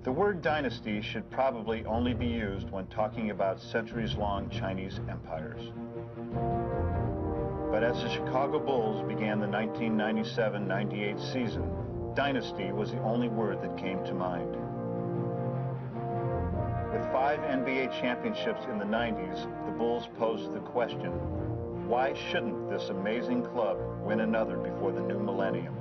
The word dynasty should probably only be used when talking about centuries-long Chinese empires. But as the Chicago Bulls began the 1997-98 season, dynasty was the only word that came to mind. With 5 NBA championships in the 90s, the Bulls posed the question, why shouldn't this amazing club win another before the new millennium?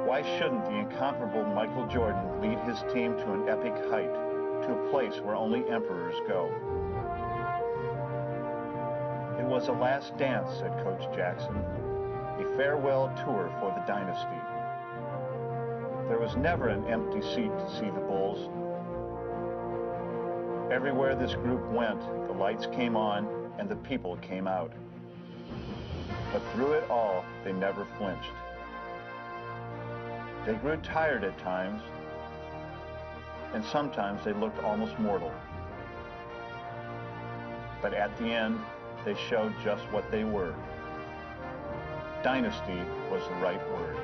Why shouldn't the incomparable Michael Jordan lead his team to an epic height, to a place where only emperors go? It was a last dance, said Coach Jackson, a farewell tour for the dynasty. There was never an empty seat to see the Bulls. Everywhere this group went, the lights came on and the people came out. But through it all, they never flinched. They grew tired at times, and sometimes they looked almost mortal. But at the end, they showed just what they were. Dynasty was the right word.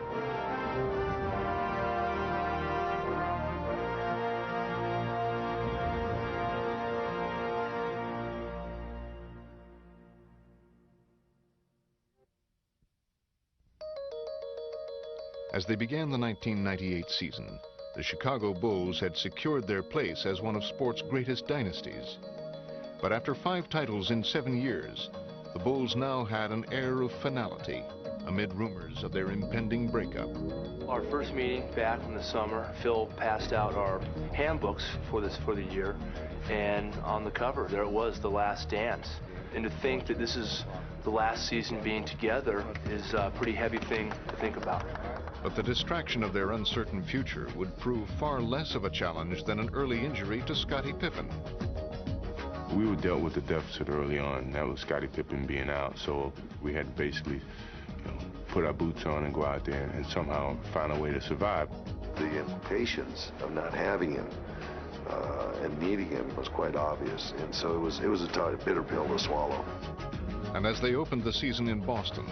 As they began the 1998 season, the Chicago Bulls had secured their place as one of sport's greatest dynasties. But after 5 titles in 7 years, the Bulls now had an air of finality amid rumors of their impending breakup. Our first meeting back in the summer, Phil passed out our handbooks for the year, and on the cover there it was, The Last Dance. And to think that this is the last season being together is a pretty heavy thing to think about. But the distraction of their uncertain future would prove far less of a challenge than an early injury to Scottie Pippen. We were dealt with a deficit early on. That was Scottie Pippen being out, so we had to basically put our boots on and go out there and somehow find a way to survive. The implications of not having him and needing him was quite obvious, and so it was a bitter pill to swallow. And as they opened the season in Boston,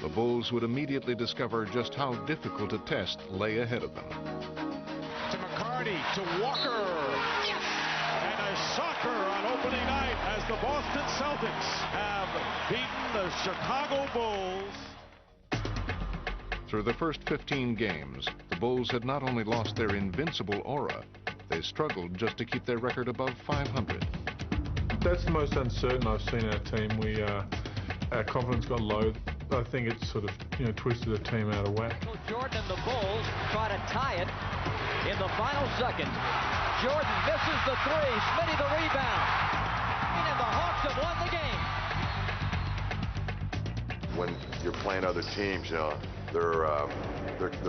the Bulls would immediately discover just how difficult a test lay ahead of them. To McCarty, to Walker, and a shocker on opening night as the Boston Celtics have beaten the Chicago Bulls. Through the first 15 games, the Bulls had not only lost their invincible aura, they struggled just to keep their record above 500. That's the most uncertain I've seen our team. Our confidence got low. I think it sort of, twisted the team out of whack. Jordan and the Bulls try to tie it in the final second. Jordan misses the 3, Smitty the rebound, and the Hawks have won the game. When you're playing other teams, they're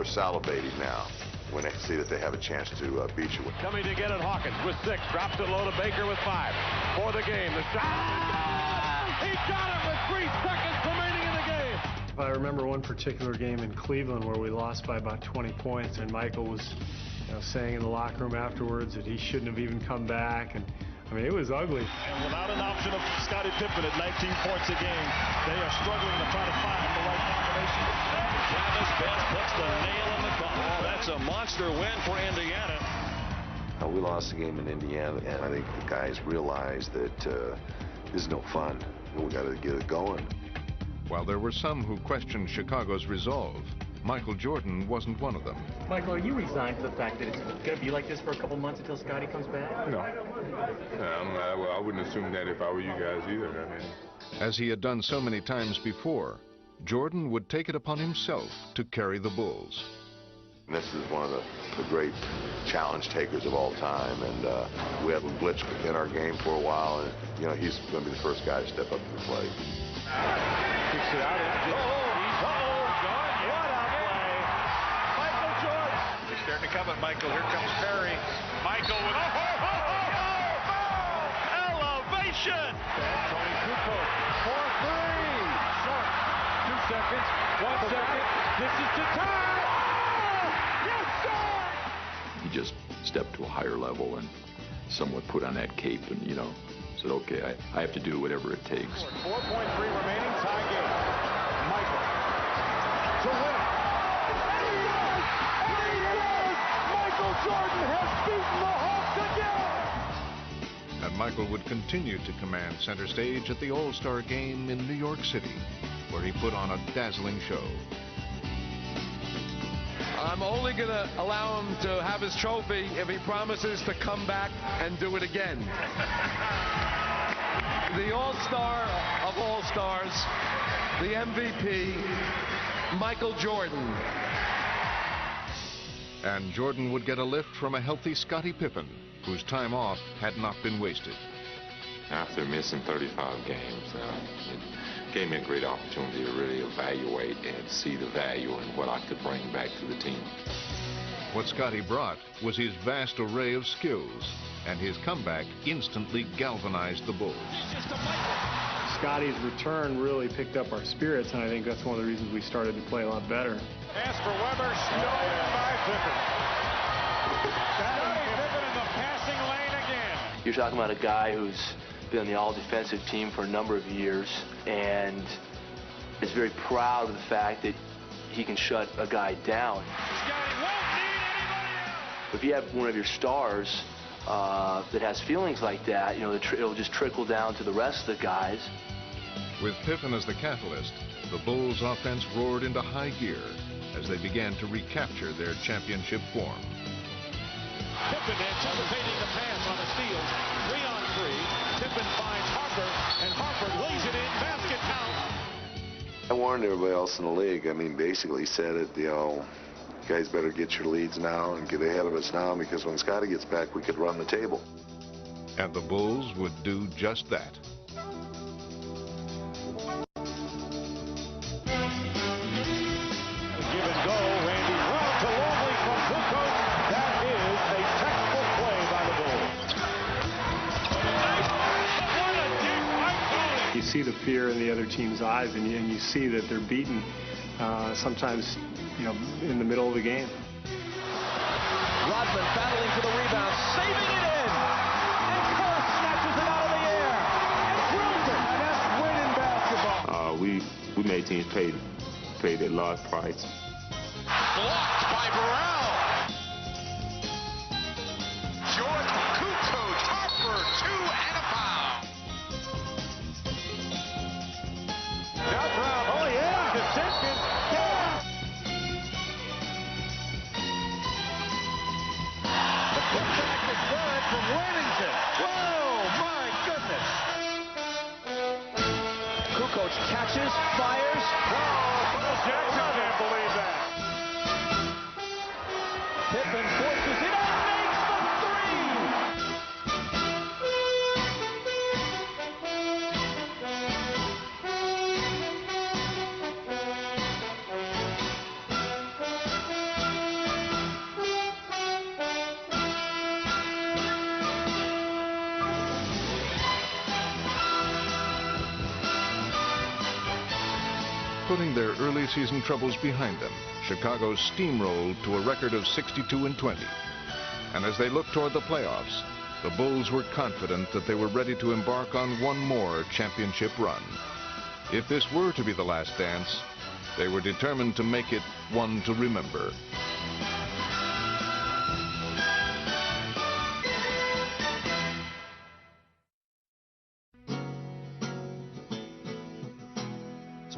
salivating now when they see that they have a chance to beat you. Coming to get it, Hawkins with 6, drops it low to Baker with 5 for the game. The shot, he got it with 3 seconds remaining in the game. I remember one particular game in Cleveland where we lost by about 20 points, and Michael was saying in the locker room afterwards that he shouldn't have even come back, and I mean, it was ugly. And without an option of Scottie Pippen at 19 points a game, they are struggling to try to find the right combination. Travis Best puts the nail in the coffin. Oh, that's a monster win for Indiana. We lost the game in Indiana, and I think the guys realized that this is no fun. We got to get it going. While there were some who questioned Chicago's resolve, Michael Jordan wasn't one of them. Michael, are you resigned to the fact that it's going to be like this for a couple months until Scottie comes back? No. I wouldn't assume that if I were you guys either. As he had done so many times before, Jordan would take it upon himself to carry the Bulls. This is one of the great challenge takers of all time, and we had a blitz in our game for a while, and he's going to be the first guy to step up to the plate. Kicks it out. He's starting to come at Michael. Here comes Perry. Michael with elevation. Tony Kukoc for 3. Short. 2 seconds. 1 second. This is to tie. Yes, sir. He just stepped to a higher level and somewhat put on that cape and, said, okay, I have to do whatever it takes. 4.3 remaining, tie game. Michael to win it. Michael would continue to command center stage at the All-Star Game in New York City, where he put on a dazzling show. I'm only going to allow him to have his trophy if he promises to come back and do it again. The All-Star of All-Stars, the MVP, Michael Jordan. And Jordan would get a lift from a healthy Scottie Pippen, whose time off had not been wasted. After missing 35 games, it gave me a great opportunity to really evaluate and see the value in what I could bring back to the team. What Scottie brought was his vast array of skills, and his comeback instantly galvanized the Bulls. Scottie's return really picked up our spirits, and I think that's one of the reasons we started to play a lot better. Pass for Weber, stolen by Pippen. Scottie Pippen in the passing lane again. You're talking about a guy who's been on the all-defensive team for a number of years and is very proud of the fact that he can shut a guy down. If you have one of your stars that has feelings like that, you know, it'll just trickle down to the rest of the guys. With Pippen as the catalyst, the Bulls' offense roared into high gear as they began to recapture their championship form. Pippen anticipating the pass on a steal. 3-on-3. Pippen finds Harper, and Harper lays it in. Basket count. I warned everybody else in the league. I mean, basically said it, you know, you guys better get your leads now and get ahead of us now, because when Scottie gets back, we could run the table. And the Bulls would do just that. You see the fear in the other team's eyes, and you see that they're beaten sometimes, you know, in the middle of the game. Rodman battling for the rebound, saving it in, and Kerr snatches it out of the air and drills it, and that's winning basketball. We made teams pay their large price. Blocked by Burrell. George Kukoc, Harper, 2 and a foul. Oh, yeah. Decision. Yeah. The putback is good from Wennington. Whoa, my goodness. Kukoc catches, fires. Whoa, Phil Jackson can't believe that. Pippen forces it out, makes the three. Putting their early season troubles behind them, Chicago steamrolled to a record of 62-20. And as they looked toward the playoffs, the Bulls were confident that they were ready to embark on one more championship run. If this were to be the last dance, they were determined to make it one to remember.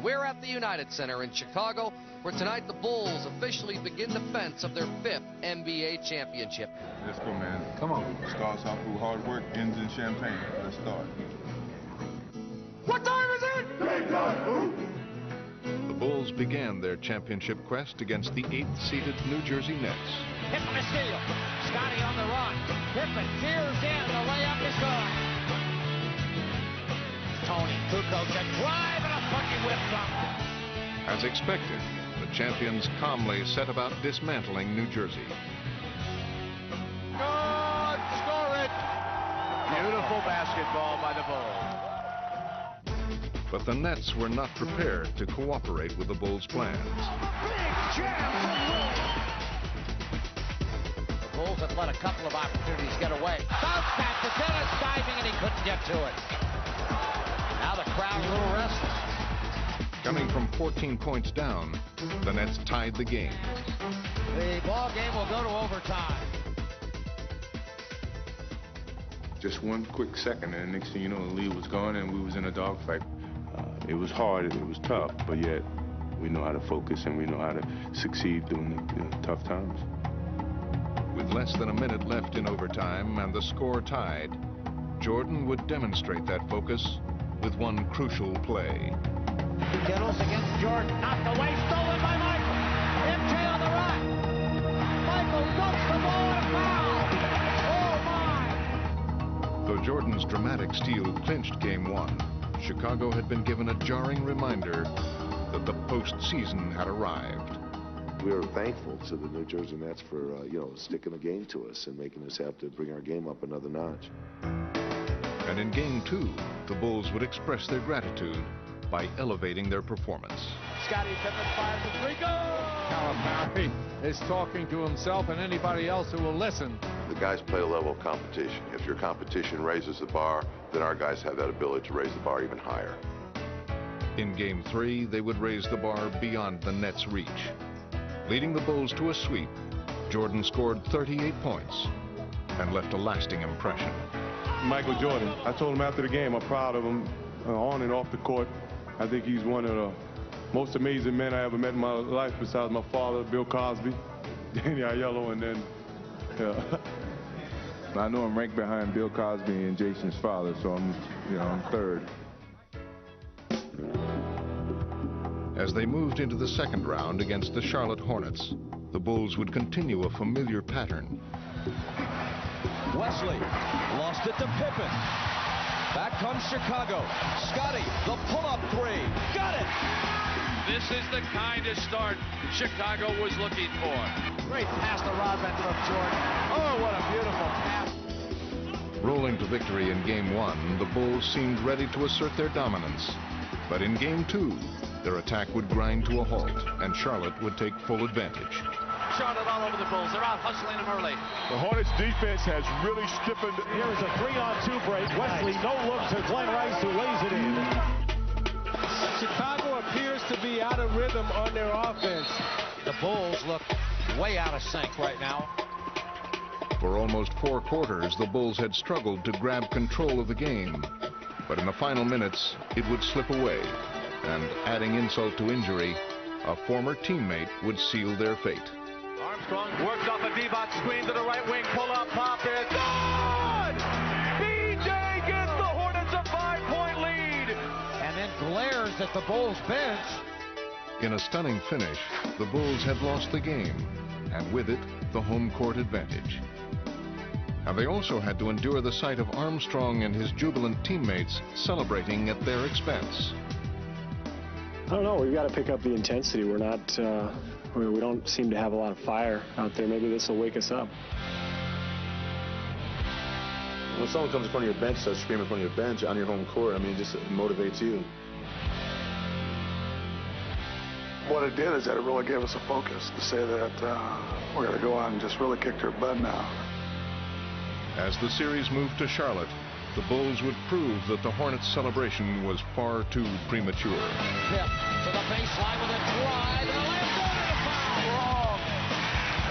We're at the United Center in Chicago, where tonight the Bulls officially begin defense of their 5th NBA championship. Let's go, man. Come on. Starts off through hard work, ends in champagne. Let's start. What time is it? The Bulls began their championship quest against the 8th-seeded New Jersey Nets. Pippen to steal. Scottie on the run. Pippen tears in. The layup is good. Tony Kukoc a drive and a fucking whip from. As expected, the champions calmly set about dismantling New Jersey. Good! Score it! Beautiful basketball by the Bulls. But the Nets were not prepared to cooperate with the Bulls' plans. Big jam from Williams. The Bulls have let a couple of opportunities get away. Bounce back to Dennis diving, and he couldn't get to it. Now the crowd a little restless. Coming from 14 points down, the Nets tied the game. The ball game will go to overtime. Just one quick second, and the next thing you know, the lead was gone, and we was in a dogfight. It was hard, it was tough, but yet we know how to focus and we know how to succeed during the tough times. With less than a minute left in overtime and the score tied, Jordan would demonstrate that focus with one crucial play. Kittles against Jordan, knocked away, stolen by Michael. MJ on the right. Michael dumps the ball and a foul. Oh my! Though Jordan's dramatic steal clinched Game 1, Chicago had been given a jarring reminder that the postseason had arrived. We were thankful to the New Jersey Nets for, sticking the game to us and making us have to bring our game up another notch. And in Game 2, the Bulls would express their gratitude by elevating their performance. Scottie Pippen fires the three. Go! Calipari is talking to himself and anybody else who will listen. The guys play a level of competition. If your competition raises the bar, then our guys have that ability to raise the bar even higher. In Game 3, they would raise the bar beyond the Nets' reach. Leading the Bulls to a sweep, Jordan scored 38 points and left a lasting impression. Michael Jordan, I told him after the game, I'm proud of him on and off the court. I think he's one of the most amazing men I ever met in my life, besides my father, Bill Cosby, Danny Aiello, and then I know I'm ranked behind Bill Cosby and Jason's father, so I'm third. As they moved into the second round against the Charlotte Hornets, the Bulls would continue a familiar pattern. Wesley lost it to Pippen. Back comes Chicago. Scottie, the pull-up three. Got it! This is the kind of start Chicago was looking for. Great pass to Rodman from Jordan. Oh, what a beautiful pass. Rolling to victory in Game 1, the Bulls seemed ready to assert their dominance. But in Game 2, their attack would grind to a halt, and Charlotte would take full advantage. Charlotte all over the Bulls. They're out hustling them early. The Hornets defense has really stiffened. Here is a 3-on-2 break. Wesley, no look to Glenn Rice, who lays it in. Chicago appears to be out of rhythm on their offense. The Bulls look way out of sync right now. For almost 4 quarters, the Bulls had struggled to grab control of the game. But in the final minutes, it would slip away. And adding insult to injury, a former teammate would seal their fate. Armstrong works off a Divac screen to the right wing, pull up, pop it, good! BJ gives the Hornets a 5-point lead! And then glares at the Bulls bench. In a stunning finish, the Bulls had lost the game, and with it, the home court advantage. And they also had to endure the sight of Armstrong and his jubilant teammates celebrating at their expense. I don't know. We've got to pick up the intensity. We're not, we don't seem to have a lot of fire out there. Maybe this will wake us up. When someone comes in front of your bench, starts screaming in front of your bench on your home court, I mean, it just motivates you. What it did is that it really gave us a focus to say that we're going to go out and just really kick their butt now. As the series moved to Charlotte, the Bulls would prove that the Hornets' celebration was far too premature. Pip to the baseline with a drive, and a layup, and a foul. Wrong.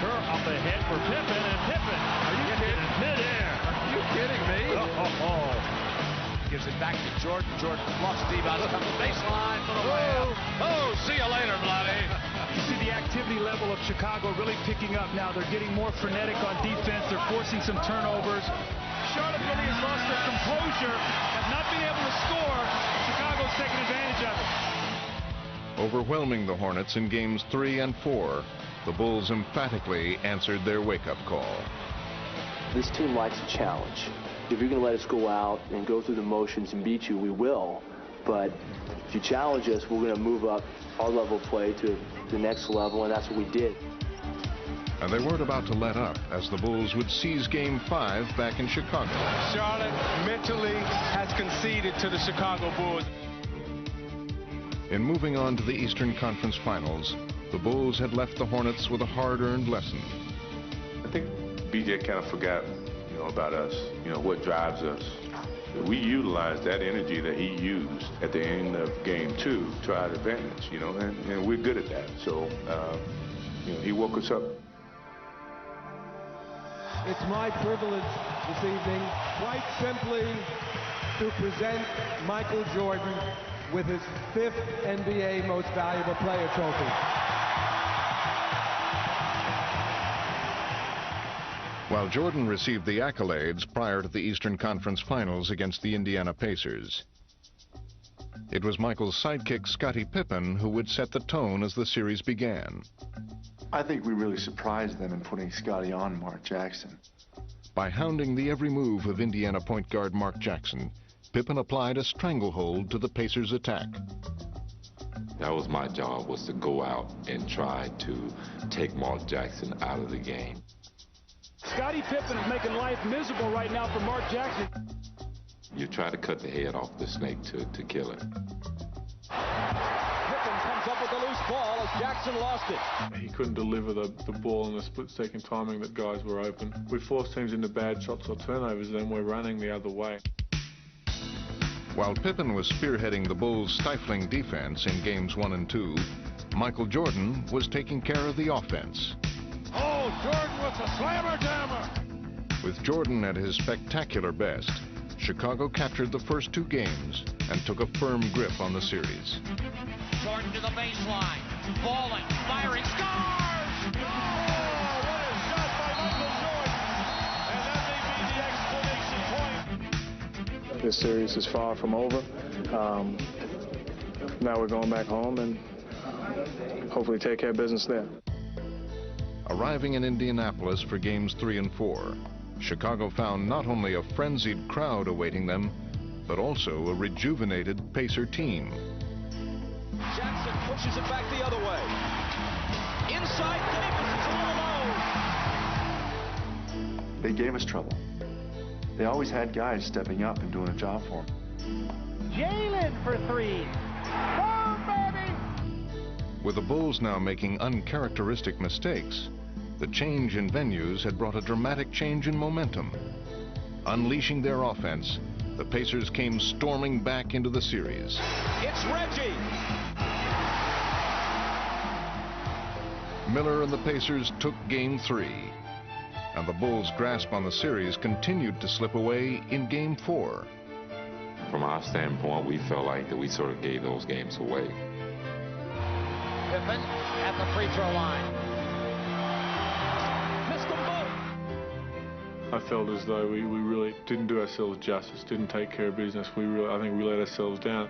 Kerr up ahead for Pippen, and Pippen. Are you kidding? Midair. Are you kidding me? Gives it back to Jordan. Jordan bluffs Divac up the baseline for the layup. Oh, see you later, Bloody. You see the activity level of Chicago really picking up now. They're getting more frenetic on defense. They're forcing some turnovers. Charlotte really has lost their composure, have not been able to score. Chicago's taking advantage of it. Overwhelming the Hornets in games 3 and 4, the Bulls emphatically answered their wake-up call. This team likes a challenge. If you're going to let us go out and go through the motions and beat you, we will. But if you challenge us, we're going to move up our level of play to the next level, and that's what we did. And they weren't about to let up as the Bulls would seize Game 5 back in Chicago. Charlotte mentally has conceded to the Chicago Bulls. In moving on to the Eastern Conference Finals, the Bulls had left the Hornets with a hard-earned lesson. I think BJ kind of forgot, about us, what drives us. We utilized that energy that he used at the end of Game 2 to our advantage, and we're good at that. So, he woke us up. It's my privilege this evening, quite simply, to present Michael Jordan with his 5th NBA Most Valuable Player trophy. While Jordan received the accolades prior to the Eastern Conference Finals against the Indiana Pacers, it was Michael's sidekick Scottie Pippen who would set the tone as the series began. I think we really surprised them in putting Scottie on Mark Jackson. By hounding the every move of Indiana point guard Mark Jackson, Pippen applied a stranglehold to the Pacers' attack. That was my job, was to go out and try to take Mark Jackson out of the game. Scottie Pippen is making life miserable right now for Mark Jackson. You try to cut the head off the snake to kill it. Pippen comes up with a loose ball as Jackson lost it. He couldn't deliver the ball in the split-second timing that guys were open. We forced teams into bad shots or turnovers, then we're running the other way. While Pippen was spearheading the Bulls' stifling defense in games 1 and 2, Michael Jordan was taking care of the offense. Oh, Jordan with the slammer jammer. With Jordan at his spectacular best, Chicago captured the first 2 games and took a firm grip on the series. Jordan to the baseline, falling, firing, scores! Oh, what a shot by Michael Jordan! And that may be the exclamation point. This series is far from over. Now we're going back home and hopefully take care of business there. Arriving in Indianapolis for games 3 and 4, Chicago found not only a frenzied crowd awaiting them, but also a rejuvenated Pacer team. Jackson pushes it back the other way. Inside Davis is all alone. They gave us trouble. They always had guys stepping up and doing a job for them. Jalen for 3. Boom, baby! With the Bulls now making uncharacteristic mistakes, the change in venues had brought a dramatic change in momentum. Unleashing their offense, the Pacers came storming back into the series. It's Reggie. Miller and the Pacers took game 3, and the Bulls' grasp on the series continued to slip away in game 4. From our standpoint, we felt like that we sort of gave those games away. Pippen at the free throw line. Missed them both. I felt as though we really didn't do ourselves justice, didn't take care of business. I think we let ourselves down.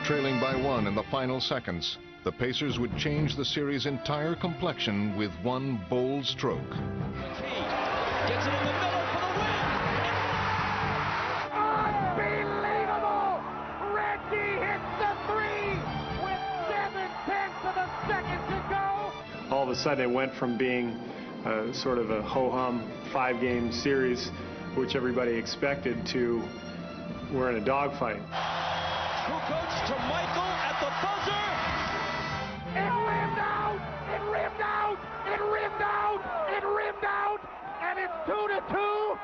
Trailing by 1 in the final seconds, the Pacers would change the series' entire complexion with one bold stroke. Gets it in the middle for the win. Unbelievable! Reggie hits the 3 with 7/10 of a second to go. All of a sudden, it went from being sort of a ho-hum 5-game series, which everybody expected, to we're in a dogfight. Kukoc to Michael at the buzzer. It rimmed out! It rimmed out! It rimmed out! It rimmed out! And it's 2-2.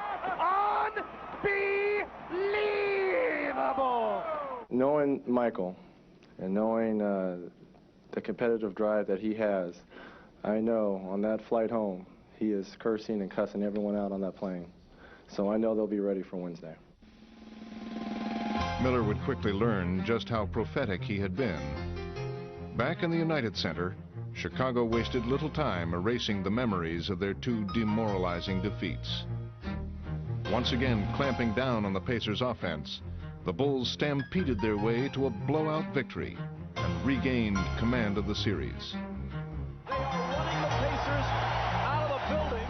Unbelievable! Knowing Michael and knowing the competitive drive that he has, I know on that flight home, he is cursing and cussing everyone out on that plane. So I know they'll be ready for Wednesday. Miller would quickly learn just how prophetic he had been. Back in the United Center, Chicago wasted little time erasing the memories of their 2 demoralizing defeats. Once again clamping down on the Pacers' offense, the Bulls stampeded their way to a blowout victory and regained command of the series. They are running the Pacers out of the building.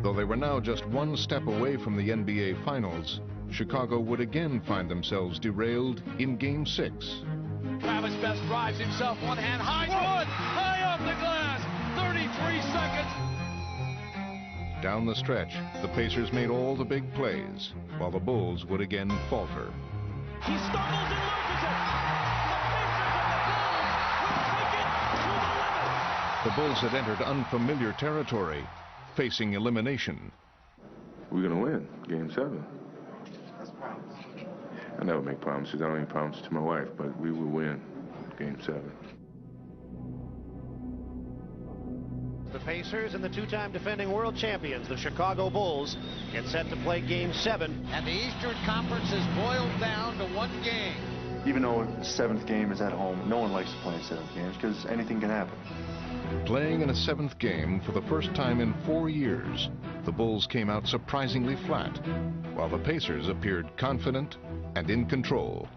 Though they were now just 1 step away from the NBA Finals, Chicago would again find themselves derailed in Game 6. Travis Best drives himself, one hand high, one high off the glass, 33 seconds. Down the stretch, the Pacers made all the big plays, while the Bulls would again falter. He stumbles and loses it. The Pacers and the Bulls will take it to the limit. The Bulls had entered unfamiliar territory, facing elimination. We're going to win Game 7. I never make promises. I don't make promises to my wife, but we will win Game 7. The Pacers and the two-time defending world champions, the Chicago Bulls, get set to play Game 7. And the Eastern Conference is boiled down to one game. Even though the 7th game is at home, no one likes to play in 7 games because anything can happen. Playing in a 7th game for the first time in 4 years, the Bulls came out surprisingly flat, while the Pacers appeared confident and in control.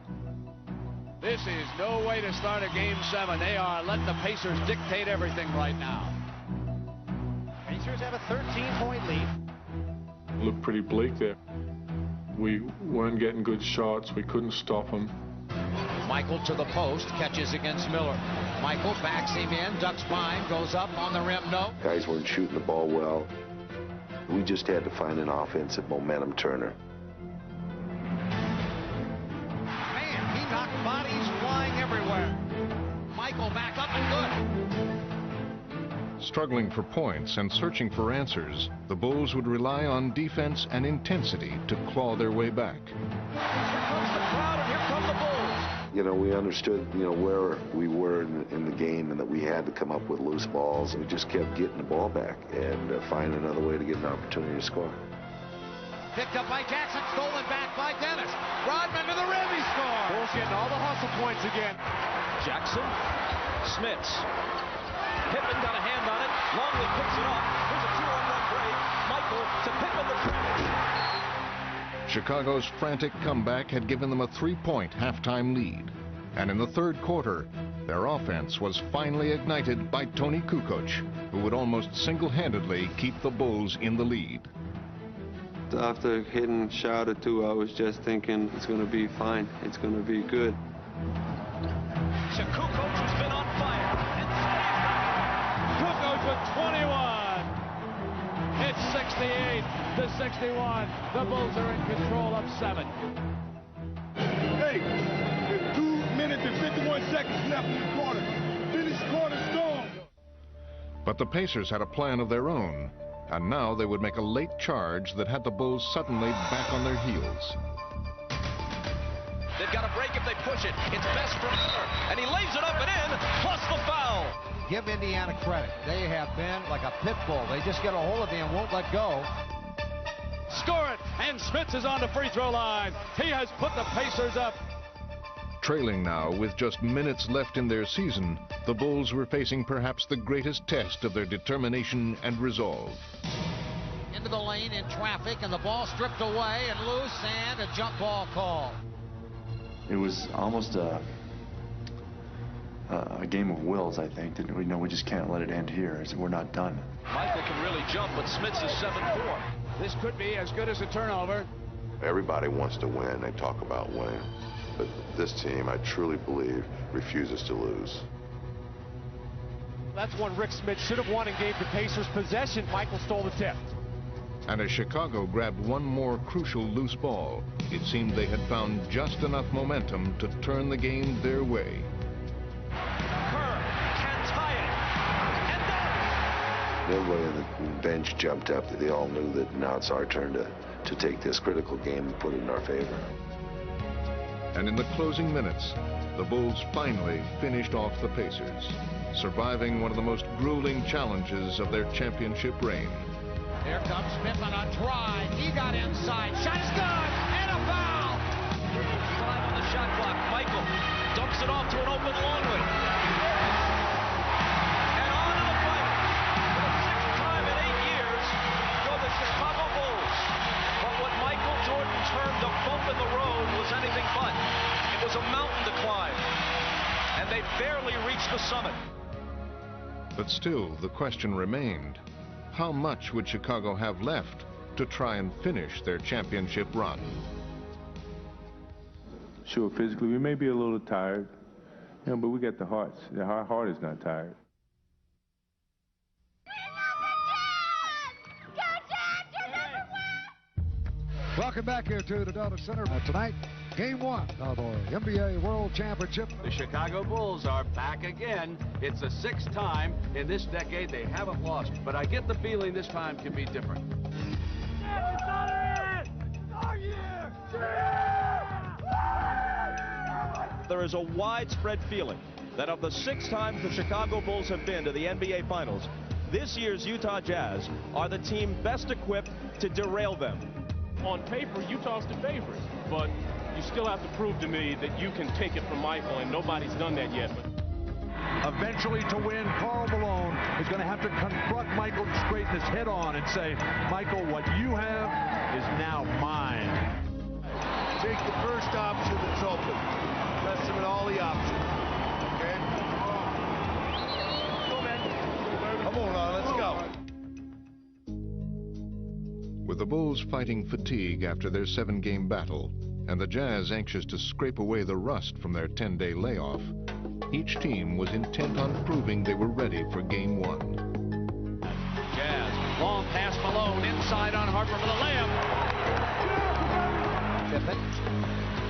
This is no way to start a Game 7. They are letting the Pacers dictate everything right now. Pacers have a 13-point lead. Looked pretty bleak there. We weren't getting good shots. We couldn't stop them. Michael to the post, catches against Miller. Michael backs him in, ducks behind, goes up on the rim, no. Guys weren't shooting the ball well. We just had to find an offensive momentum turner. Man, he knocked bodies flying everywhere. Michael back up and good. Struggling for points and searching for answers, the Bulls would rely on defense and intensity to claw their way back. Here comes the crowd, and here come the Bulls. You know, we understood, where we were in the game and that we had to come up with loose balls. And we just kept getting the ball back and find another way to get an opportunity to score. Picked up by Jackson, stolen back by Dennis. Rodman to the rim, he scores. Bulls getting all the hustle points again. Jackson, Smits. Pippen got a hand on it. Longley picks it up. Here's a 2-on-1 break. Michael to Pippen the finish. Chicago's frantic comeback had given them a 3-point halftime lead. And in the third quarter, their offense was finally ignited by Tony Kukoc, who would almost single-handedly keep the Bulls in the lead. After hitting a shot or two, I was just thinking it's going to be fine. It's going to be good. So Kukoc has been on fire. Kukoc with 21. It's 68 to 61. The Bulls are in control of 7. Hey, there's 2 minutes and 51 seconds left in the quarter. Finish quarter strong. But the Pacers had a plan of their own, and now they would make a late charge that had the Bulls suddenly back on their heels. They've got a break if they push it. It's best for Miller, and he lays it up and in, plus the foul. Give Indiana credit. They have been like a pit bull. They just get a hold of you and won't let go. Score it, and Smits is on the free throw line. He has put the Pacers up. Trailing now with just minutes left in their season, the Bulls were facing perhaps the greatest test of their determination and resolve. Into the lane in traffic, and the ball stripped away and loose, and a jump ball call. It was almost a game of wills, I think. That we just can't let it end here. We're not done. Michael can really jump, but Smits is 7-4. This could be as good as a turnover. Everybody wants to win. They talk about winning. But this team, I truly believe, refuses to lose. That's one Rick Smits should have won and gave the Pacers possession. Michael stole the tip. And as Chicago grabbed one more crucial loose ball, it seemed they had found just enough momentum to turn the game their way. Kerr can tie it, and Everybody on the bench jumped up. They all knew that now it's our turn to take this critical game and put it in our favor. And in the closing minutes, the Bulls finally finished off the Pacers, surviving one of the most grueling challenges of their championship reign. Here comes Pippen on drive. He got inside. Shot is good. And a foul. 5 on the shot clock. Michael dumps it off to an open Longley. And on to the final. For the 6th time in 8 years for the Chicago Bulls. But what Michael Jordan termed a bump in the road was anything but. It was a mountain to climb. And they barely reached the summit. But still, the question remained. How much would Chicago have left to try and finish their championship run? Sure, physically, we may be a little tired, but we got the hearts. Our heart is not tired. Welcome back here to the Delta Center. Tonight, Game 1 of our NBA World Championship. The Chicago Bulls are back again. It's the 6th time in this decade they haven't lost, but I get the feeling this time can be different. There is a widespread feeling that of the 6 times the Chicago Bulls have been to the NBA Finals, this year's Utah Jazz are the team best equipped to derail them. On paper, Utah's the favorite, but you still have to prove to me that you can take it from Michael, and nobody's done that yet. Eventually, to win, Karl Malone is going to have to confront Michael and straighten his head on and say, Michael, what you have is now mine. Take the first option that's open. Press him at all the options. Okay? Come on now, let's go. With the Bulls fighting fatigue after their 7-game battle, and the Jazz anxious to scrape away the rust from their 10-day layoff, each team was intent on proving they were ready for Game 1. Jazz, long pass Malone, inside on Harper for the layup. Pippen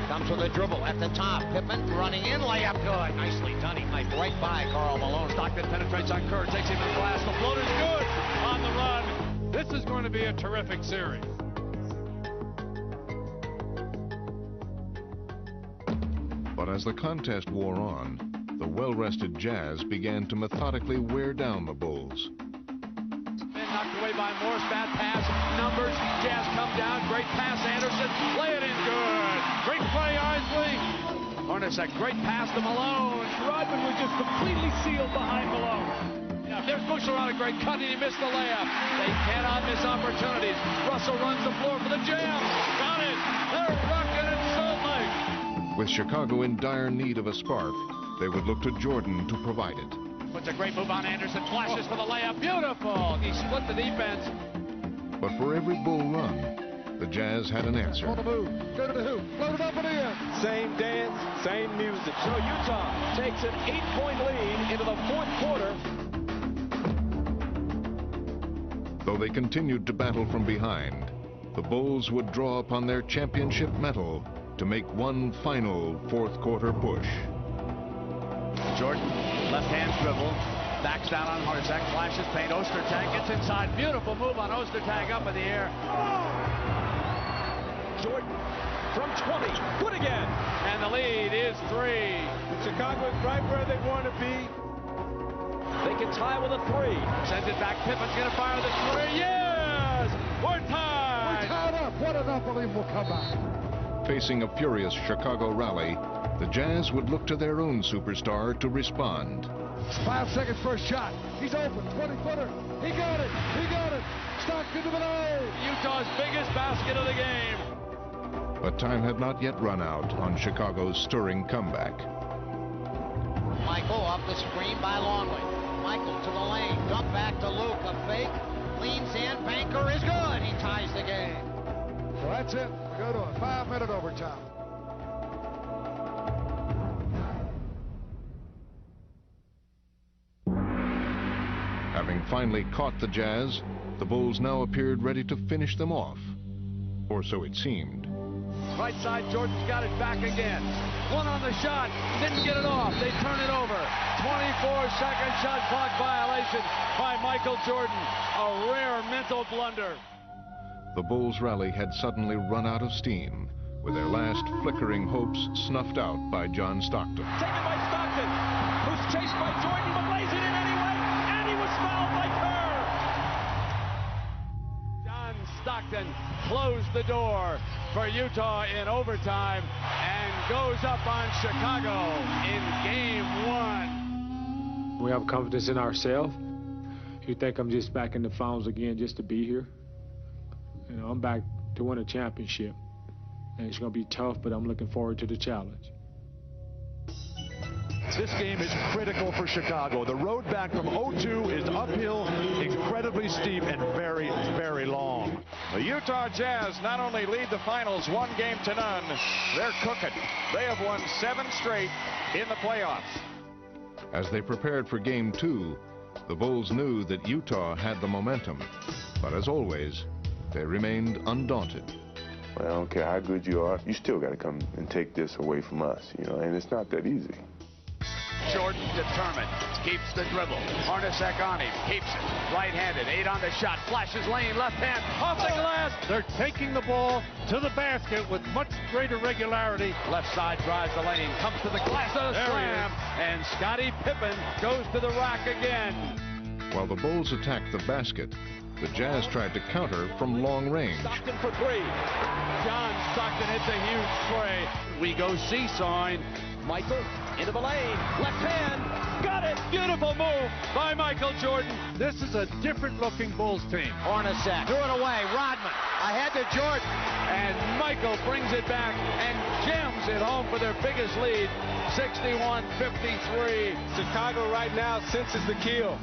comes with a dribble at the top. Pippen running in, layup good. Nicely done. He might right by Karl Malone. Stockton penetrates on Kerr, takes him to the glass. The floater's good on the run. This is going to be a terrific series. But as the contest wore on, the well-rested Jazz began to methodically wear down the Bulls. Knocked away by Morris, bad pass, numbers, Jazz come down, great pass, Anderson, lay it in good. Great play, Isley. Hornacek, great pass to Malone. Rodman was just completely sealed behind Malone. Yeah, there's Boucher on a great cut, and he missed the layup. They cannot miss opportunities. Russell runs the floor for the jam. Got it. They're rocking in Salt Lake. With Chicago in dire need of a spark, they would look to Jordan to provide it. Puts a great move on Anderson, flashes for the layup, beautiful! He split the defense. But for every Bull run, the Jazz had an answer. On the move, go to the hoop, float it up and in. Same dance, same music. So Utah takes an 8-point lead into the fourth quarter. Though they continued to battle from behind, the Bulls would draw upon their championship mettle to make one final fourth quarter push. Jordan, left-hand dribble, backs down on Hornacek, flashes paint, Ostertag gets inside, beautiful move on Ostertag up in the air. Jordan from 20, good again. And the lead is 3. Chicago is right where they want to be. They can tie with a 3. Sends it back, Pippen's gonna fire the 3, yes! We're tied! We're tied up, what an unbelievable comeback. Facing a furious Chicago rally, the Jazz would look to their own superstar to respond. 5 seconds for a shot. He's open, 20-footer. He got it, he got it. Stockton to the lane. Utah's biggest basket of the game. But time had not yet run out on Chicago's stirring comeback. Michael off the screen by Longley. Michael to the lane, dump back to Luke, a fake, leans in, banker is good. He ties the game. So that's it. We go to a 5-minute overtime. Having finally caught the Jazz, the Bulls now appeared ready to finish them off. Or so it seemed. Right side, Jordan's got it back again. One on the shot, didn't get it off. They turn it over. 24-second shot clock violation by Michael Jordan. A rare mental blunder. The Bulls' rally had suddenly run out of steam, with their last flickering hopes snuffed out by John Stockton. Taken by Stockton, who's chased by Jordan, but lays it in anyway, and he was fouled by Kerr. John Stockton closed the door for Utah in overtime and goes up on Chicago in Game 1. We have confidence in ourselves. You think I'm just back in the finals again just to be here? You know, I'm back to win a championship. And it's going to be tough, but I'm looking forward to the challenge. This game is critical for Chicago. The road back from 0-2 is uphill, incredibly steep, and very, very long. The Utah Jazz not only lead the finals 1-0, they're cooking. They have won 7 straight in the playoffs. As they prepared for Game 2, the Bulls knew that Utah had the momentum. But as always, they remained undaunted. I don't care how good you are, you still got to come and take this away from us, you know, and it's not that easy. Jordan determined, keeps the dribble. Hornacek on him, keeps it. Right-handed, 8 on the shot, flashes lane, left hand, off the glass. They're taking the ball to the basket with much greater regularity. Left side drives the lane, comes to the glass, and a slam. And Scottie Pippen goes to the rack again. While the Bulls attacked the basket, the Jazz tried to counter from long range. Stockton for three. John Stockton hits a huge tray. We go seesawing. Michael into the lane. Left hand. Got it. Beautiful move by Michael Jordan. This is a different looking Bulls team. Hornacek threw it away. Rodman ahead to Jordan. And Michael brings it back and jams it home for their biggest lead. 61-53. Chicago right now senses the kill.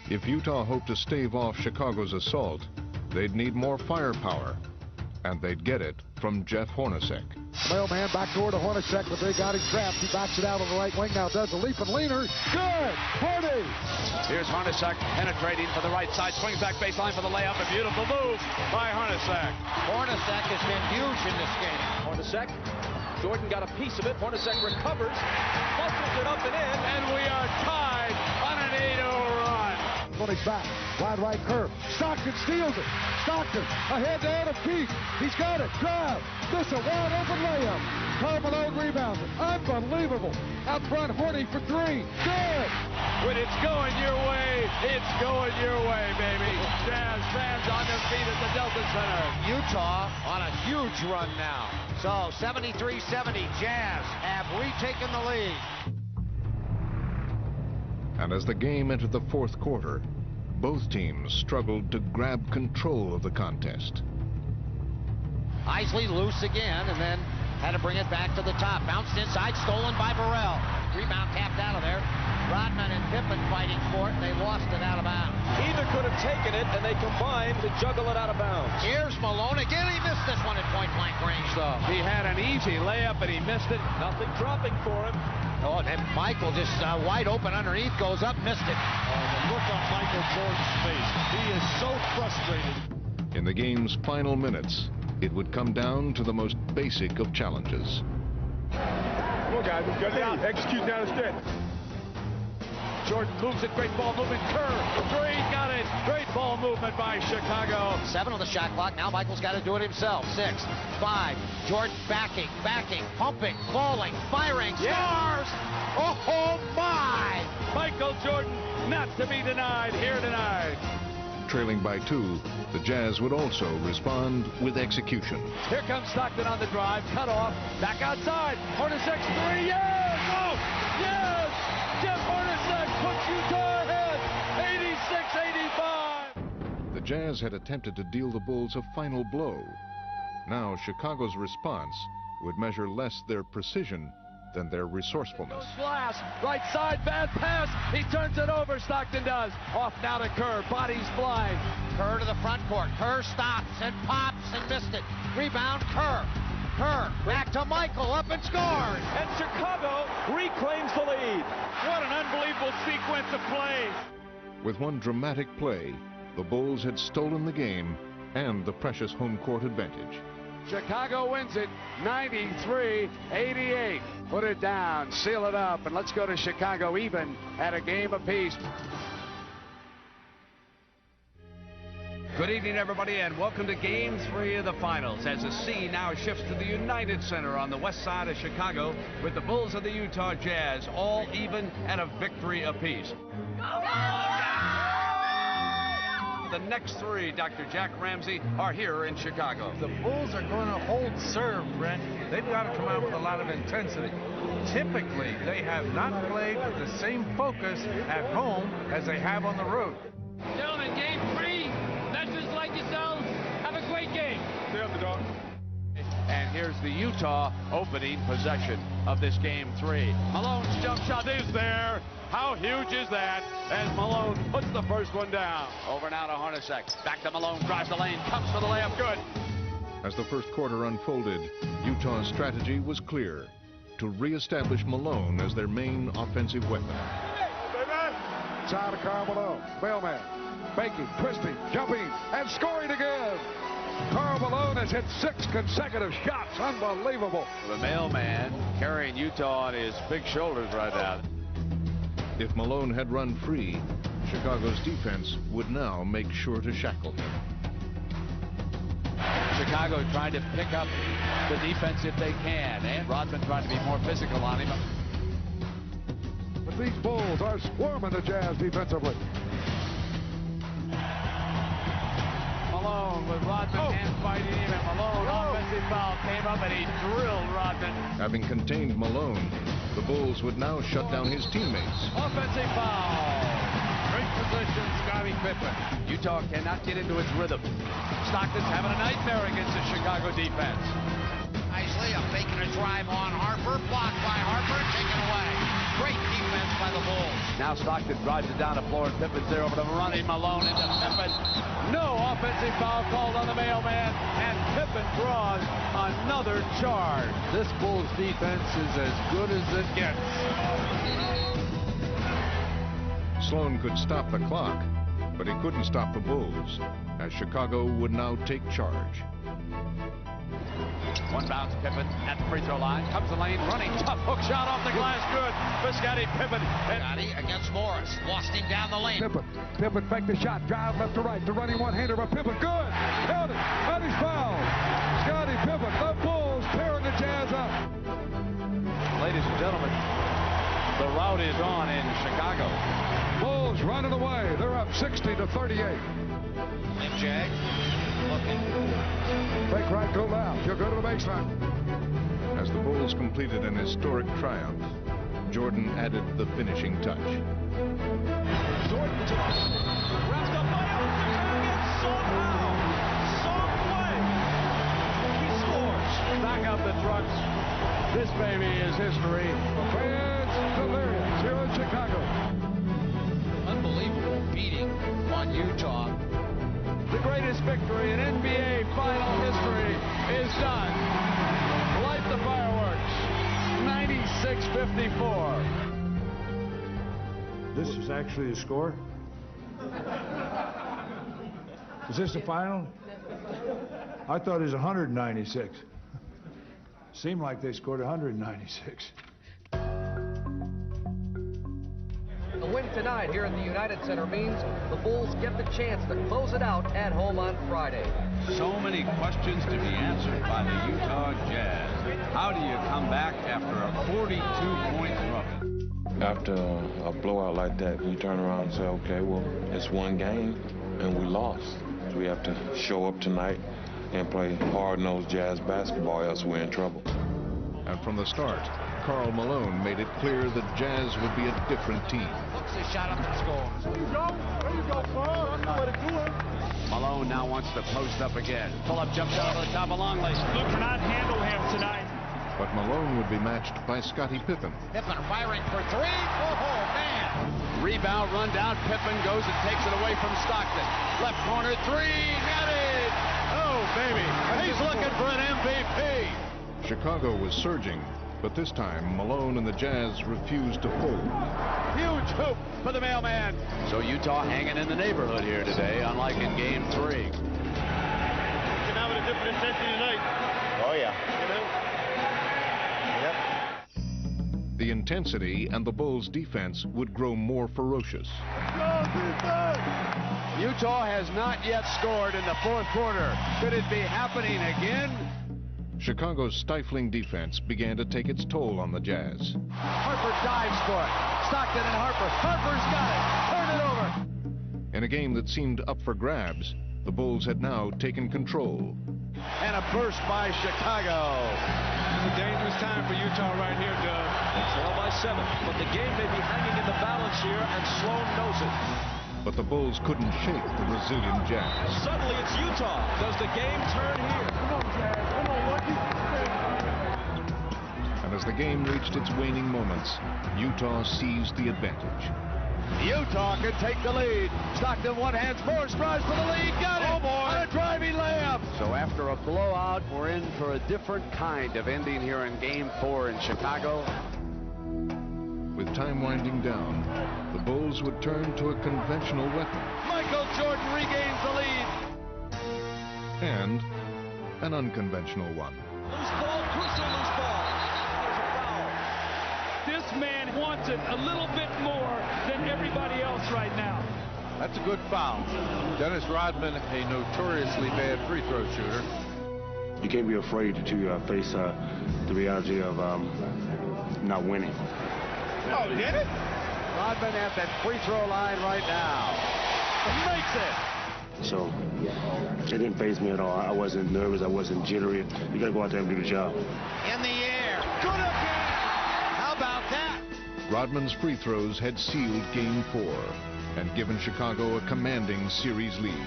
If Utah hoped to stave off Chicago's assault, they'd need more firepower, and they'd get it from Jeff Hornacek. Mailman backdoor to Hornacek, but they got him trapped. He backs it out on the right wing now, does a leap and leaner. Good! Horny! Here's Hornacek penetrating for the right side, swings back baseline for the layup. A beautiful move by Hornacek. Hornacek has been huge in this game. Hornacek, Jordan got a piece of it. Hornacek recovers, muscles it up and in, And we are tied on an 8-0 run. On his back, wide right curve. Stockton steals it. Stockton ahead to Adam Keith. He's got it. Drive. This a wide open layup. Karl Malone rebounds it. Unbelievable. Out front, Horny for three. Good. When it's going your way, it's going your way, baby. Jazz fans on their feet at the Delta Center. Utah on a huge run now. So 73-70, Jazz have retaken the lead. And as the game entered the fourth quarter, both teams struggled to grab control of the contest. Isley loose again, and then had to bring it back to the top. Bounced inside, stolen by Burrell. Rebound tapped out of there. Rodman and Pippen fighting for it, and they lost it out of bounds. Either could have taken it, and they combined to juggle it out of bounds. Here's Malone again. He missed this one at point-blank range, though. He had an easy layup, and he missed it. Nothing dropping for him. Oh, and then Michael just wide open underneath, goes up, missed it. The look on Michael Jordan's face. He is so frustrated. In the game's final minutes, it would come down to the most basic of challenges. Come on, guys. We've got down. Execute down the stretch. Jordan moves it, great ball movement. Kerr, three, got it. Great ball movement by Chicago. 7 on the shot clock. Now Michael's got to do it himself. 6, 5. Jordan backing, pumping, falling, firing, stars. Oh my! Michael Jordan, not to be denied here tonight. Trailing by 2, the Jazz would also respond with execution. Here comes Stockton on the drive, cut off, back outside. Hornacek's three, yes! Oh, yes! Jeff Hornacek puts Utah ahead, 86-85. The Jazz had attempted to deal the Bulls a final blow. Now Chicago's response would measure less their precision than their resourcefulness. Glass, right side, bad pass. He turns it over, Stockton does. Off now to Kerr, bodies flying. Kerr to the front court. Kerr stops and pops and missed it. Rebound, Kerr. Kerr back to Michael, up and scores. And Chicago reclaims the lead. What an unbelievable sequence of plays. With one dramatic play, the Bulls had stolen the game and the precious home court advantage. Chicago wins it 93-88. Put it down, seal it up, and let's go to Chicago even at a game apiece. Good evening, everybody, and welcome to Game 3 of the Finals, as the scene now shifts to the United Center on the west side of Chicago, with the Bulls and the Utah Jazz all even at a victory apiece. The next three, Dr. Jack Ramsey, are here in Chicago. The Bulls are going to hold serve, Brent. They've got to come out with a lot of intensity. Typically, they have not played with the same focus at home as they have on the road. Gentlemen, game 3. Messers like yourselves. Have a great game. Stay up the dog. And here's the Utah opening possession of this game 3. Malone's jump shot is there. How huge is that? As Malone puts the first one down. Over now to Hornacek. Back to Malone, drives the lane, comes for the layup, good. As the first quarter unfolded, Utah's strategy was clear: to reestablish Malone as their main offensive weapon. Side of Karl Malone. Mailman. Baking, twisting, jumping, and scoring again. Karl Malone has hit 6 consecutive shots. Unbelievable. The mailman carrying Utah on his big shoulders right now. If Malone had run free, Chicago's defense would now make sure to shackle him. Chicago trying to pick up the defense if they can, and Rodman trying to be more physical on him. These Bulls are swarming the Jazz defensively. Malone with Rodman hand fighting him, and Malone offensive foul came up and he drilled Rodman. Having contained Malone, the Bulls would now shut down his teammates. Offensive foul. Great position, Scottie Pippen. Utah cannot get into its rhythm. Stockton's having a nightmare against the Chicago defense. Nicely, faking a drive on Harper, blocked by Harper, and taken away. Great defense by the Bulls. Now Stockton drives it down the floor, and Pippen's there over to running Malone into Pippen. No offensive foul called on the mailman, and Pippen draws another charge. This Bulls defense is as good as it gets. Sloan could stop the clock, but he couldn't stop the Bulls, as Chicago would now take charge. One bounce, Pippen at the free throw line. Comes the lane, running tough hook shot off the glass. Good for Scottie Pippen. Scottie against Morris. Lost him down the lane. Pippen faked the shot. Drive left to right. The running one-hander by Pippen. Good. Held it. And he's fouled. Scottie Pippen. The Bulls tearing the Jazz up. Ladies and gentlemen, the rout is on in Chicago. Bulls running away. They're up 60-38. Lim Jag looking. Fake right, go left. He'll go to the baseline. As the Bulls completed an historic triumph, Jordan added the finishing touch. Jordan wrapped up by Elton, and somehow, some way, he scores. Back up the trucks. This baby is history. Fans delirious here in Chicago. Unbelievable beating on Utah. The greatest victory in NBA final history is done. Light the fireworks. 96-54. This is actually the score? Is this the final? I thought it was 196. Seemed like they scored 196. The win tonight here in the United Center means the Bulls get the chance to close it out at home on Friday. So many questions to be answered by the Utah Jazz. How do you come back after a 42-point run? After a blowout like that, you turn around and say, okay, well, it's one game, and we lost. So we have to show up tonight and play hard-nosed Jazz basketball, else we're in trouble. And from the start, Karl Malone made it clear that Jazz would be a different team. Looks the shot up and scores. There you go, Karl. That's the way to do it. Malone now wants to post up again. Pull-up jump shot over the top of Longley. Luke cannot handle him tonight. But Malone would be matched by Scottie Pippen. Pippen firing for three. Oh, man. Rebound, run down. Pippen goes and takes it away from Stockton. Left corner, three. Netted. Oh, baby. He's looking for an MVP. Chicago was surging, but this time Malone and the Jazz refused to fold. Huge hoop for the mailman. So Utah hanging in the neighborhood here today, unlike in Game 3. Came out with a different intensity tonight. Oh, yeah. You know? Yep. The intensity and the Bulls' defense would grow more ferocious. Utah has not yet scored in the fourth quarter. Could it be happening again? Chicago's stifling defense began to take its toll on the Jazz. Harper dives for it. Stockton and Harper. Harper's got it. Turn it over. In a game that seemed up for grabs, the Bulls had now taken control. And a burst by Chicago. It's a dangerous time for Utah right here, Doug. They trail by 7, but the game may be hanging in the balance here, and Sloan knows it. But the Bulls couldn't shake the resilient Jazz. Suddenly it's Utah. Does the game turn here? Come on, Jazz. Come on, Lucky. And as the game reached its waning moments, Utah seized the advantage. Utah can take the lead. Stockton one-hands Morris drives for the lead. Got it. Oh, boy. On a driving layup. So after a blowout, we're in for a different kind of ending here in Game 4 in Chicago. With time winding down, the Bulls would turn to a conventional weapon. Michael Jordan regains the lead. And an unconventional one. Loose ball, crucial loose ball. There's a foul. This man wants it a little bit more than everybody else right now. That's a good foul. Dennis Rodman, a notoriously bad free throw shooter. You can't be afraid to face the reality of not winning. Oh, did it? Rodman at that free throw line right now. Makes it. So it didn't faze me at all. I wasn't nervous. I wasn't jittery. You got to go out there and do the job. In the air. Good again. How about that? Rodman's free throws had sealed Game 4 and given Chicago a commanding series lead.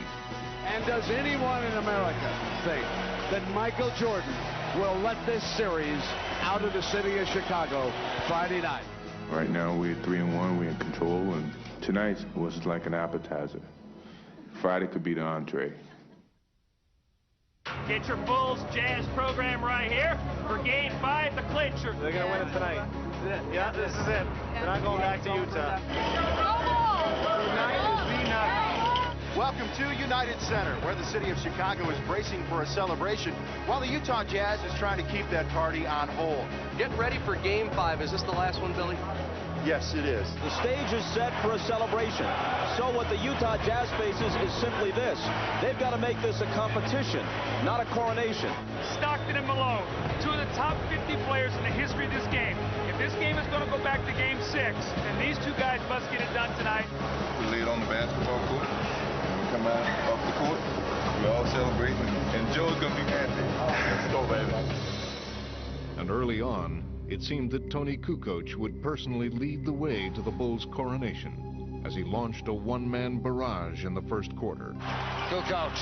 And does anyone in America think that Michael Jordan will let this series out of the city of Chicago Friday night? Right now we're 3-1, we're in control, and tonight was like an appetizer. Friday could be the entree. Get your Bulls Jazz program right here for Game 5, the clincher. They're going to win it tonight. Yeah, this is it. They're not going back to Utah. Tonight is the night. Welcome to United Center, where the city of Chicago is bracing for a celebration, while the Utah Jazz is trying to keep that party on hold. Getting ready for Game 5. Is this the last one, Billy? Yes, it is. The stage is set for a celebration. So what the Utah Jazz faces is simply this. They've got to make this a competition, not a coronation. Stockton and Malone, two of the top 50 players in the history of this game. If this game is going to go back to Game 6, then these two guys must get it done tonight. We lay it on the basketball court, and we come out off the court. We all celebrating, and Joe's going to be happy. Let's go, baby. And early on, it seemed that Tony Kukoc would personally lead the way to the Bulls' coronation as he launched a one-man barrage in the first quarter. Kukoc,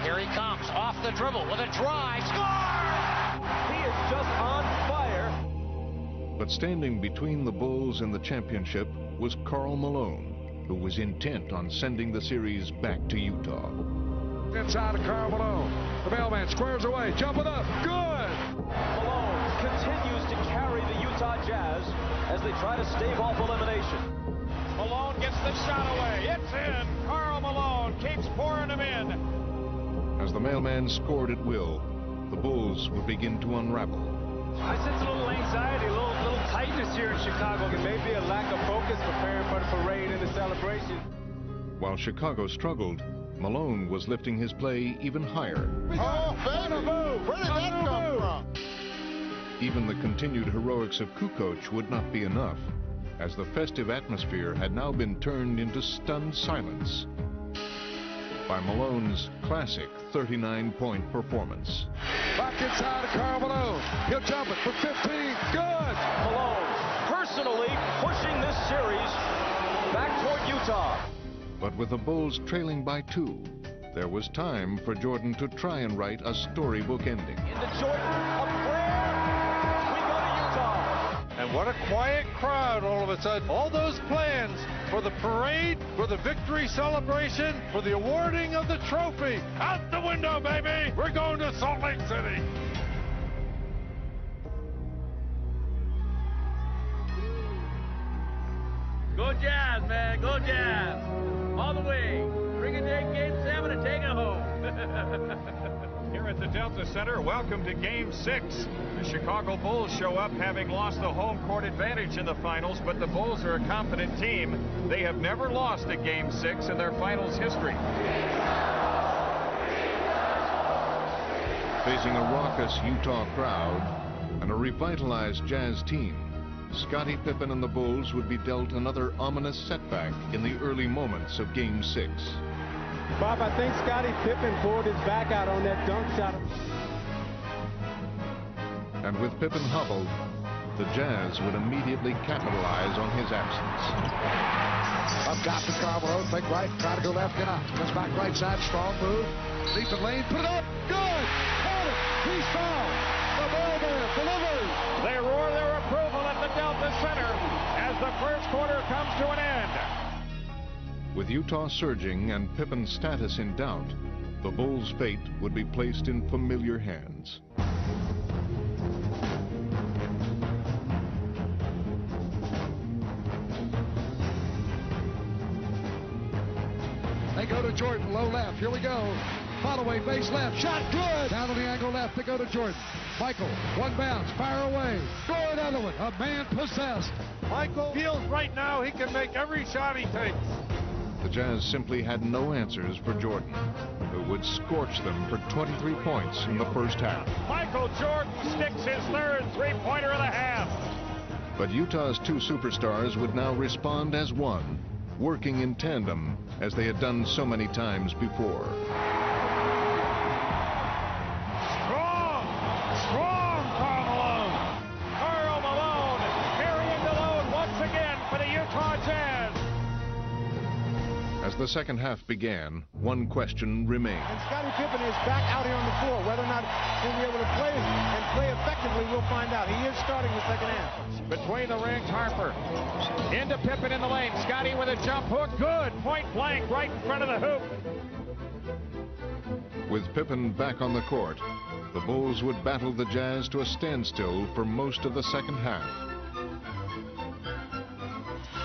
here he comes, off the dribble with a drive, scores! He is just on fire. But standing between the Bulls and the championship was Karl Malone, who was intent on sending the series back to Utah. Inside of Karl Malone. The mailman squares away, jumping up, good! Malone continues to carry the Utah Jazz as they try to stave off elimination. Malone gets the shot away. It's in. Karl Malone keeps pouring them in. As the mailman scored at will, the Bulls would begin to unravel. I sense a little anxiety, a little tightness here in Chicago. It may be a lack of focus preparing for the parade and the celebration. While Chicago struggled, Malone was lifting his play even higher. Oh, baby! Where did that come from? Even the continued heroics of Kukoc would not be enough, as the festive atmosphere had now been turned into stunned silence by Malone's classic 39-point performance. Back inside of Karl Malone. He'll jump it for 15. Good! Malone personally pushing this series back toward Utah. But with the Bulls trailing by 2, there was time for Jordan to try and write a storybook ending. Into Jordan, a prayer. We go to Utah. And what a quiet crowd all of a sudden. All those plans for the parade, for the victory celebration, for the awarding of the trophy. Out the window, baby! We're going to Salt Lake City. Go Jazz, man. Go Jazz. All the way. Bring it in Game 7 and take it home. Here at the Delta Center, welcome to Game 6. The Chicago Bulls show up having lost the home court advantage in the finals, but the Bulls are a competent team. They have never lost a Game 6 in their finals history. Facing a raucous Utah crowd and a revitalized Jazz team, Scottie Pippen and the Bulls would be dealt another ominous setback in the early moments of Game 6. Bob, I think Scottie Pippen pulled his back out on that dunk shot. And with Pippen hobbled, the Jazz would immediately capitalize on his absence. Up top to Karl Malone, fake right, try to go left, get out. Comes back right side, strong move. Deep the lane, put it up, good! Got it! He's fouled! The mailman delivers! They roar their approval at the Delta Center as the first quarter comes to an end. With Utah surging and Pippen's status in doubt, the Bulls' fate would be placed in familiar hands. They go to Jordan, low left, here we go. Followaway, base left, shot good! Down to the angle left, they go to Jordan. Michael, one bounce, fire away. Score another one, a man possessed. Michael feels right now he can make every shot he takes. The Jazz simply had no answers for Jordan, who would scorch them for 23 points in the first half. Michael Jordan sticks his third three-pointer of the half. But Utah's two superstars would now respond as one, working in tandem as they had done so many times before. Strong Karl Malone. Karl Malone carrying the load once again for the Utah Jazz. As the second half began, one question remained. And Scottie Pippen is back out here on the floor. Whether or not he'll be able to play and play effectively, we'll find out. He is starting the second half. Between the rings, Harper. Into Pippen in the lane. Scottie with a jump hook. Good. Point blank right in front of the hoop. With Pippen back on the court, the Bulls would battle the Jazz to a standstill for most of the second half.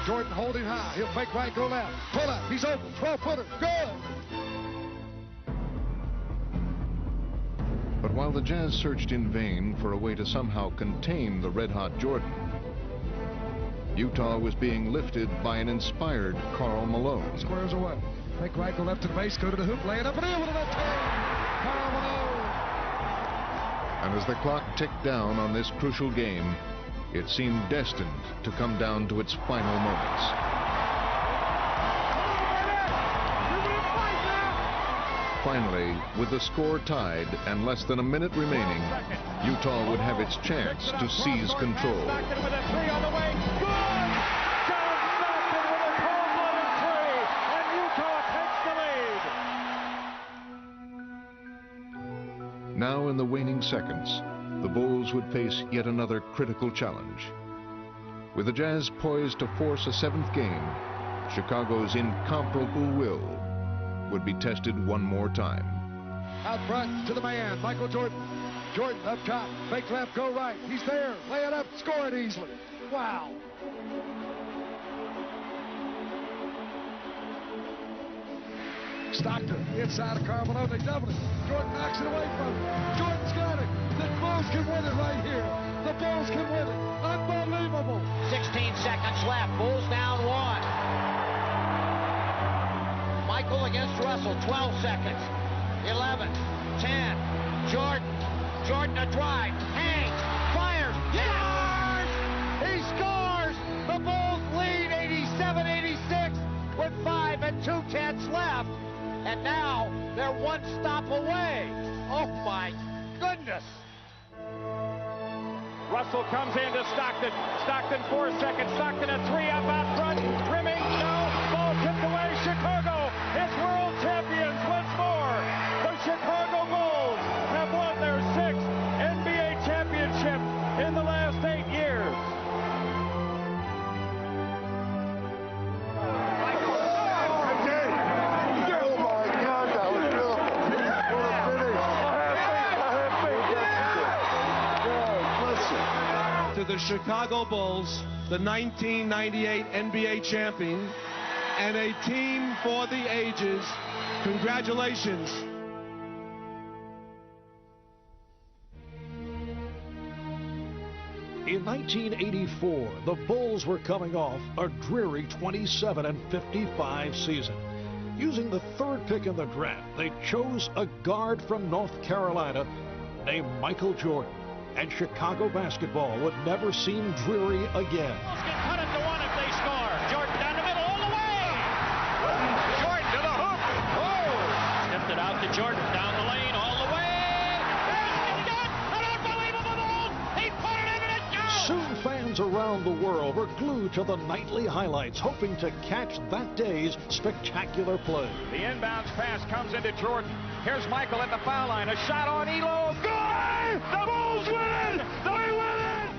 Jordan holding high. He'll fake right, go left. Pull up. He's open. 12-footer. Good. But while the Jazz searched in vain for a way to somehow contain the red-hot Jordan, Utah was being lifted by an inspired Karl Malone. Squares away. Fake right, go left to the base, go to the hoop, lay it up and in with a turn. Karl Malone. And as the clock ticked down on this crucial game, it seemed destined to come down to its final moments. Finally, with the score tied and less than a minute remaining, Utah would have its chance to seize control. Stockton with a three on the way. Good! John Stockton with a cold-blooded three, and Utah takes the lead. Now in the waning seconds, the Bulls would face yet another critical challenge. With the Jazz poised to force a seventh game, Chicago's incomparable will would be tested one more time. Out front to the man, Michael Jordan. Jordan up top, fake left, go right. He's there, lay it up, score it easily. Wow. Stockton inside of Karl Malone, they double it. Jordan knocks it away from him. Jordan's got it. The Bulls can win it right here. The Bulls can win it. Unbelievable. 16 seconds left. Bulls down one. Michael against Russell, 12 seconds. 11, 10, Jordan. Jordan a drive, hangs, fires, scores! He scores! The Bulls lead 87-86 with 5 2/10 left. And now they're one stop away. Oh my goodness. Russell comes into Stockton. Stockton 4 seconds. Stockton a three up out front. Rimming, no. Ball tipped away. Chicago is world champions once more. The Chicago Bulls have won their 6th NBA championship in the last 8 years. To the Chicago Bulls, the 1998 NBA champion, and a team for the ages. Congratulations. In 1984, the Bulls were coming off a dreary 27-55 season. Using the 3rd pick in the draft, they chose a guard from North Carolina named Michael Jordan. And Chicago basketball would never seem dreary again. Cut it to one if they score. Jordan down the middle all the way. Jordan to the hoop. Oh! Tipped it out to Jordan down the lane all the way. And it's good. An unbelievable move. He put it in and it goes. Soon fans around the world were glued to the nightly highlights, hoping to catch that day's spectacular play. The inbounds pass comes into Jordan. Here's Michael at the foul line. A shot on Elo. Good! The Bulls win! They win it!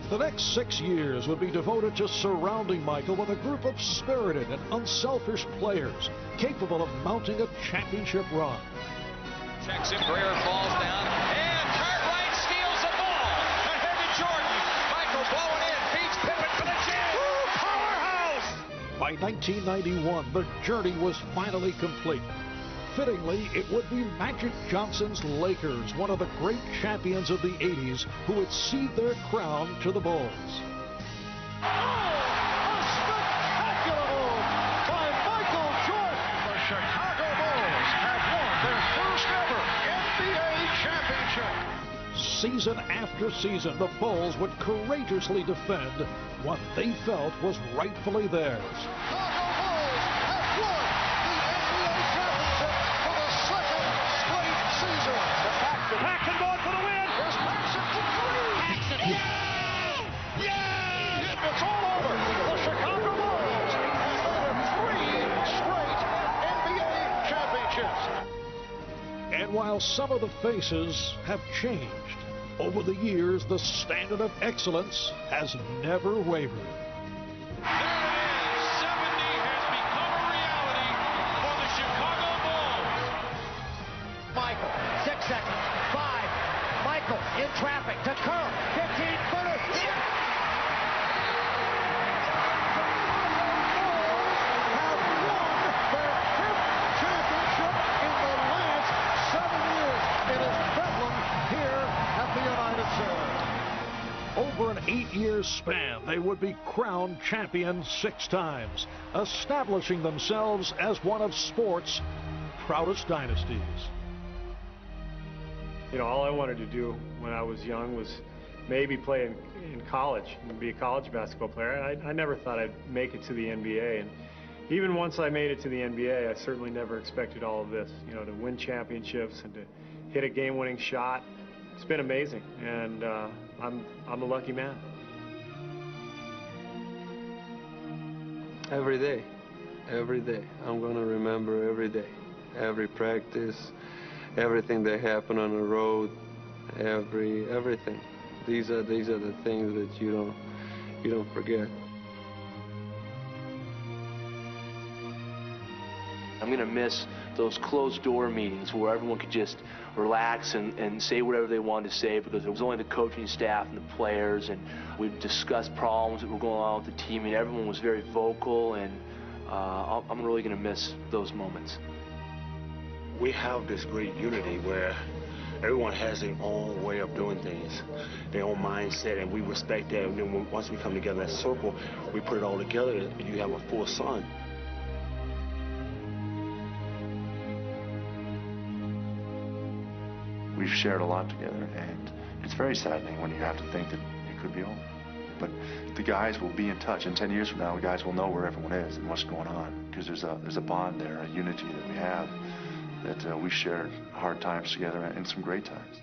The next 6 years would be devoted to surrounding Michael with a group of spirited and unselfish players capable of mounting a championship run. Checks it, Greer falls down, and Cartwright steals the ball. Ahead to Jordan. Michael blowing in, beats Pippen for the Jazz. Powerhouse! By 1991, the journey was finally complete. Fittingly, it would be Magic Johnson's Lakers, one of the great champions of the 80s, who would cede their crown to the Bulls. Oh, a spectacular move by Michael Jordan. The Chicago Bulls have won their first ever NBA championship. season after season, the Bulls would courageously defend what they felt was rightfully theirs. Paxson going for the win. Here's Paxson for three. Yeah! Yeah! It's all over. The Chicago Bulls have won 3 straight NBA championships. And while some of the faces have changed, over the years, the standard of excellence has never wavered. Michael, 6 seconds, 5. Michael in traffic to Kerr, 15-footer. Have won their 5th championship in the last 7 years. It is Bedlam here at the United Center. Over an 8-year span, they would be crowned champions 6 times, establishing themselves as one of sport's proudest dynasties. You know, all I wanted to do when I was young was maybe play in college and be a college basketball player. I never thought I'd make it to the NBA. And even once I made it to the NBA, I certainly never expected all of this. You know, to win championships and to hit a game-winning shot. It's been amazing, and I'm a lucky man. Every day, I'm going to remember every day, every practice, everything that happened on the road, everything. These are the things that you don't forget. I'm gonna miss those closed door meetings where everyone could just relax and say whatever they wanted to say, because it was only the coaching staff and the players, and we'd discuss problems that were going on with the team, and everyone was very vocal, and I'm really gonna miss those moments. We have this great unity where everyone has their own way of doing things, their own mindset, and we respect that. And then once we come together as a circle, we put it all together, and you have a full sun. We've shared a lot together, and it's very saddening when you have to think that it could be over. But the guys will be in touch, and 10 years from now, the guys will know where everyone is and what's going on, because there's a bond there, a unity that we have, that we shared hard times together and some great times.